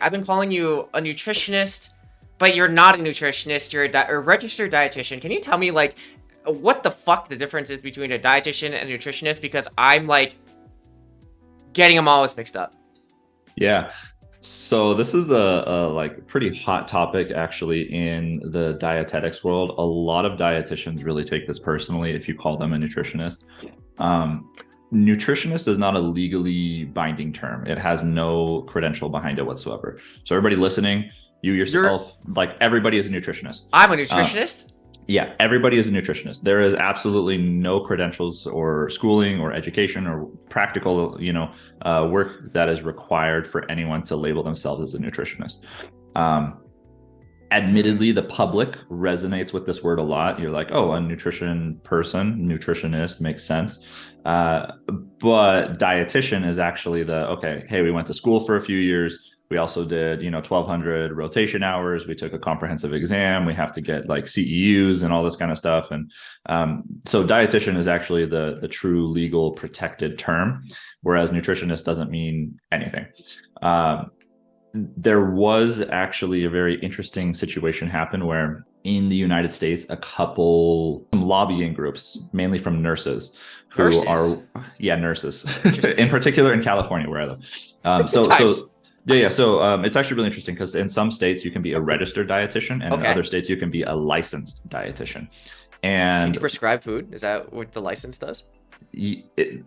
I've been calling you a nutritionist, but you're not a nutritionist. You're a registered dietitian. Can you tell me, like, what the fuck the difference is between a dietitian and a nutritionist? Because I'm, like, getting them always mixed up. Yeah. So this is a like pretty hot topic actually in the dietetics world. A lot of dietitians really take this personally if you call them a nutritionist. Um, Nutritionist is not a legally binding term. It has no credential behind it whatsoever. So everybody listening, you You're, yourself, like everybody is a nutritionist. I'm a Uh, nutritionist. yeah, everybody is a nutritionist. There is absolutely no credentials or schooling or education or practical, work that is required for anyone to label themselves as a nutritionist. Um, Admittedly, the public resonates with this word a lot. You're like, oh, a nutrition person, nutritionist makes sense. But dietitian is actually okay, hey, we went to school for a few years. We also did, 1,200 rotation hours. We took a comprehensive exam. We have to get like CEUs and all this kind of stuff. And so dietitian is actually the true legal protected term, whereas nutritionist doesn't mean anything. There was actually a very interesting situation happen where in the United States, some lobbying groups, mainly from nurses, who Nurses. are, yeah, nurses, in Interesting. particular in California, where I live. Good times. Yeah. So it's actually really interesting because in some states you can be a registered dietitian, and in Okay. other states you can be a licensed dietitian. Can you And prescribe food? Is that what the license does?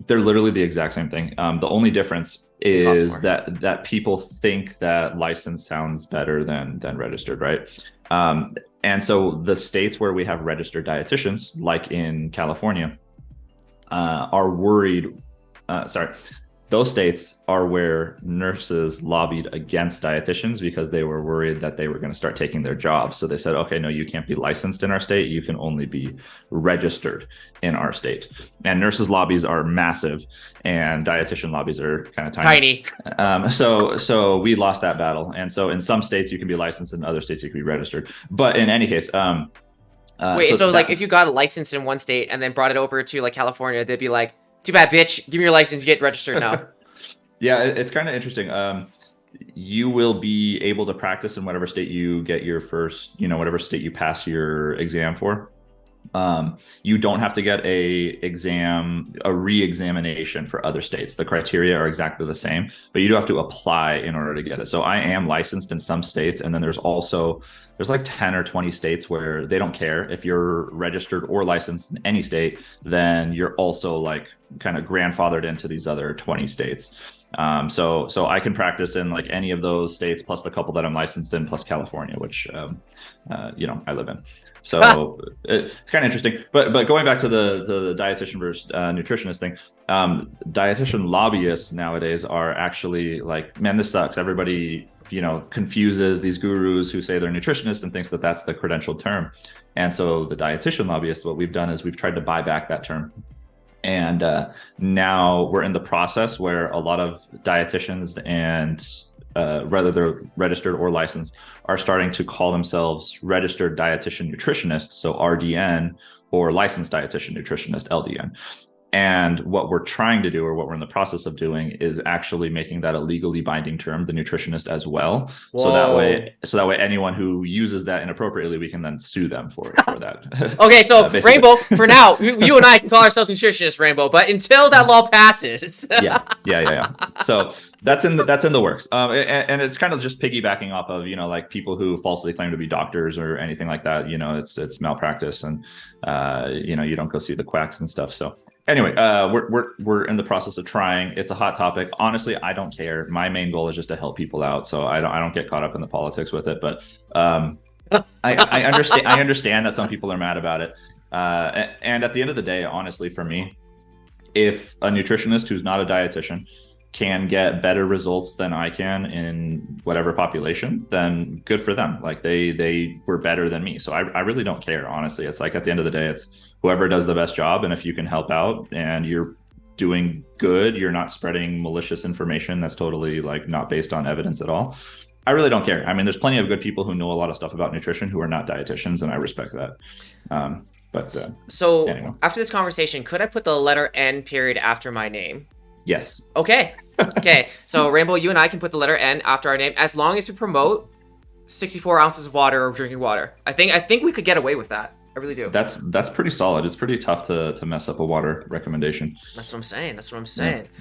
they're literally the exact same thing. The only difference It costs is more. that people think that license sounds better than registered, right? And so the states where we have registered dietitians, like in California, are worried. Sorry, those states are where nurses lobbied against dietitians because they were worried that they were going to start taking their jobs. So they said, okay, no, you can't be licensed in our state. You can only be registered in our state. And nurses' lobbies are massive, and dietitian lobbies are kind of tiny. Tiny. So we lost that battle. And so in some states you can be licensed, in other states you can be registered. But in any case, Wait, so so like if that you got a license in one state and then brought it over to like California, they'd be like, "Too bad, bitch. Give me your license. Get registered now." yeah, it's kind of interesting. You will be able to practice in whatever state you get your first, whatever state you pass your exam for. You don't have to get a re-examination for other states. The criteria are exactly the same, but you do have to apply in order to get it. So I am licensed in some states, and then there's like 10 or 20 states where they don't care if you're registered or licensed in any state, then you're also like kind of grandfathered into these other 20 states. So I can practice in like any of those states plus the couple that I'm licensed in plus California, which I live in. So it's kind of interesting. But going back to the dietitian versus nutritionist thing, dietitian lobbyists nowadays are actually like, man, this sucks. Everybody confuses these gurus who say they're nutritionists and thinks that that's the credentialed term. And so the dietitian lobbyists, what we've done is we've tried to buy back that term. And now we're in the process where a lot of dietitians and whether they're registered or licensed, are starting to call themselves registered dietitian nutritionist, so RDN, or licensed dietitian nutritionist, LDN. And what we're trying to do, or what we're in the process of doing, is actually making that a legally binding term, the nutritionist as well. Whoa. So that way, anyone who uses that inappropriately, we can then sue them for that. Okay, so Basically. Rainbow, for now, you and I can call ourselves nutritionists, Rainbow, but until that law passes. Yeah. So that's in the works. And it's kind of just piggybacking off of like people who falsely claim to be doctors or anything like that. It's malpractice, and you don't go see the quacks and stuff. So anyway, we're in the process of trying. It's a hot topic. Honestly, I don't care. My main goal is just to help people out, so I don't get caught up in the politics with it. But I understand that some people are mad about it. And at the end of the day, honestly, for me, if a nutritionist who's not a dietitian can get better results than I can in whatever population, then good for them. Like they were better than me. So I really don't care, honestly. It's like at the end of the day, it's whoever does the best job. And if you can help out and you're doing good, you're not spreading malicious information that's totally like not based on evidence at all, I really don't care. I mean, there's plenty of good people who know a lot of stuff about nutrition who are not dietitians, and I respect that. But So anyway. after this conversation, could I put the letter N period after my name? Yes. Okay. Okay. So Rainbow, you and I can put the letter N after our name as long as we promote 64 ounces of water or drinking water. I think we could get away with that. I really do. That's pretty solid. It's pretty tough to mess up a water recommendation. That's what I'm saying. That's what I'm Yeah. saying.